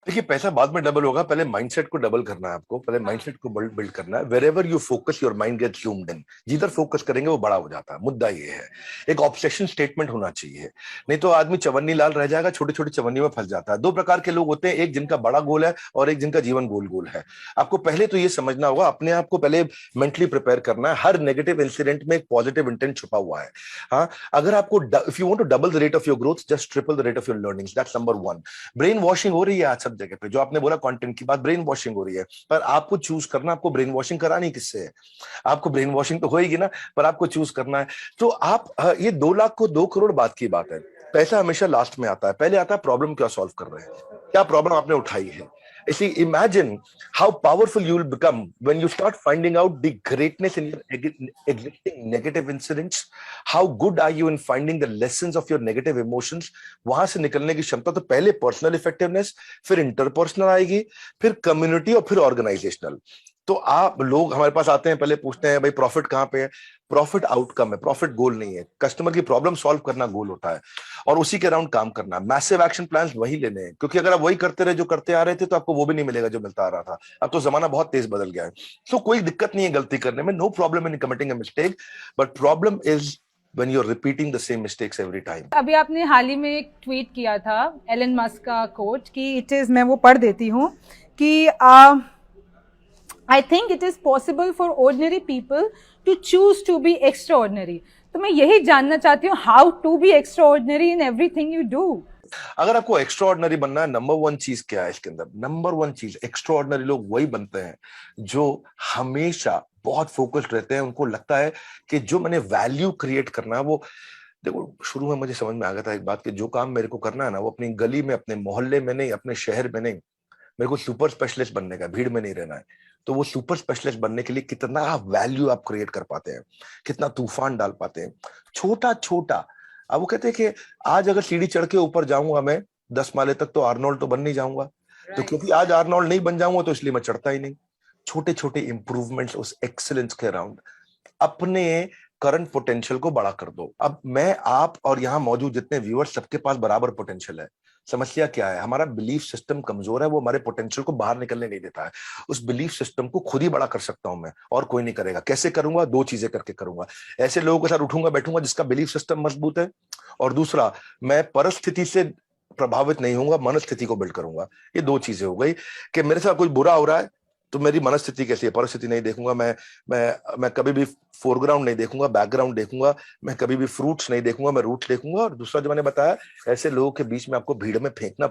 देखिए, पैसा बाद में डबल होगा, पहले माइंडसेट को डबल करना है आपको, पहले माइंडसेट को बिल्ड करना है। Wherever you focus your mind gets zoomed in. जिधर फोकस करेंगे वो बड़ा हो जाता है। मुद्दा ये है, एक ऑब्सेशन स्टेटमेंट होना चाहिए, नहीं तो आदमी चवन्नी लाल रह जाएगा, छोटी छोटी चवन्नी में फंस जाता है। दो प्रकार के लोग होते हैं, एक जिनका बड़ा गोल है और एक जिनका जीवन गोल गोल है। आपको पहले तो ये समझना होगा, अपने आप को पहले मेंटली प्रिपेयर करना है। हर नेगेटिव इंसिडेंट में एक पॉजिटिव इंटेंट छुपा हुआ है। हाँ, अगर आपको if you want to double the rate of your growth, just triple the rate of your learnings. That's number one. Brain washing हो रही है आज सब जगह पे, जो आपने बोला कंटेंट की बात, ब्रेन वॉशिंग हो रही है, पर आपको चूज करना, आपको ब्रेन वॉशिंग करानी किससे है। आपको ब्रेन वॉशिंग तो होएगी ना, पर आपको चूज करना है। तो आप ये 2 लाख को 2 करोड़ बात की बात है। पैसा हमेशा लास्ट में आता है, पहले आता है प्रॉब्लम क्या सॉल्व कर रहे हैं, क्या प्रॉब्लम आपने उठाई है। इसलिए imagine how powerful you will become when you start finding out the greatness in your existing negative incidents. How good are you in finding the lessons of your negative emotions. वहां से निकलने की क्षमता, तो पहले पर्सनल इफेक्टिवनेस, फिर interpersonal आएगी, फिर कम्युनिटी और फिर ऑर्गेनाइजेशनल। तो आप लोग हमारे पास आते हैं, पहले पूछते हैं भाई प्रॉफिट कहां पे है। प्रॉफिट आउटकम है, प्रॉफिट गोल नहीं है। कस्टमर की प्रॉब्लम सॉल्व करना गोल होता है, और उसी के अराउंड काम करना। मैसिव एक्शन प्लान्स वही लेने हैं, क्योंकि अगर आप वही करते रहे जो करते आ रहे थे, तो आपको वो भी नहीं मिलेगा जो मिलता आ रहा था। अब तो जमाना बहुत तेज बदल गया है। तो कोई दिक्कत नहीं है गलती करने में, no problem in committing a mistake, but problem is when you're repeating the same mistakes every time. अभी आपने हाल ही में एक ट्वीट किया था एलन मस्क का कोट कि इट इज, मैं वो पढ़ देती हूँ कि I think it is possible for ordinary people to choose to be extraordinary. तो मैं यही जानना चाहती हूँ, how to be extraordinary in everything you do. अगर आपको एक्स्ट्रा ऑर्डिनरी बनना है, नंबर वन चीज क्या है इसके अंदर, नंबर वन चीज, एक्स्ट्रा ऑर्डिनरी लोग वही बनते हैं जो हमेशा बहुत फोकस्ड रहते हैं। उनको लगता है कि जो मैंने वैल्यू क्रिएट करना है वो, देखो शुरू में मुझे समझ में आ गया था एक बात, कि जो काम मेरे को करना है ना, वो अपनी गली में, अपने मोहल्ले में नहीं, अपने शहर में नहीं, मेरे को सुपर स्पेशलिस्ट बनने का, भीड़ में नहीं रहना है। तो वो सुपर स्पेशलिस्ट बनने के लिए कितना वैल्यू आप क्रिएट कर पाते हैं, कितना तूफान डाल पाते हैं, छोटा छोटा। अब वो कहते हैं कि आज अगर सीढ़ी चढ़ के ऊपर जाऊंगा मैं 10 माले तक, तो आर्नोल्ड तो बन नहीं जाऊंगा। तो क्योंकि आज आर्नोल्ड नहीं बन जाऊंगा, तो इसलिए मैं चढ़ता ही नहीं। छोटे छोटे इंप्रूवमेंट्स उस एक्सीलेंस के अराउंड, अपने करंट पोटेंशियल को बड़ा कर दो। अब मैं, आप और यहाँ मौजूद जितने व्यूअर्स, सबके पास बराबर पोटेंशियल है। समस्या क्या है, हमारा बिलीफ सिस्टम कमजोर है, वो हमारे पोटेंशियल को बाहर निकलने नहीं देता है। उस बिलीफ सिस्टम को खुद ही बड़ा कर सकता हूं मैं, और कोई नहीं करेगा। कैसे करूंगा, 2 चीजें करके करूंगा। ऐसे लोगों के साथ उठूंगा बैठूंगा जिसका बिलीफ सिस्टम मजबूत है, और दूसरा, मैं परिस्थिति से प्रभावित नहीं होऊंगा, मनस्थिति को बिल्ड करूंगा। ये 2 चीजें हो गई, कि मेरे साथ कुछ बुरा हो रहा है तो मेरी मनस्थिति कैसी है, परिस्थिति नहीं देखूंगा मैं। मैं कभी भी फोरग्राउंड नहीं देखूंगा, बैकग्राउंड देखूंगा। मैं कभी भी फ्रूट्स नहीं देखूंगा, मैं रूट्स देखूंगा। और दूसरा जो मैंने बताया, ऐसे लोगों के बीच में आपको भीड़ में फेंकना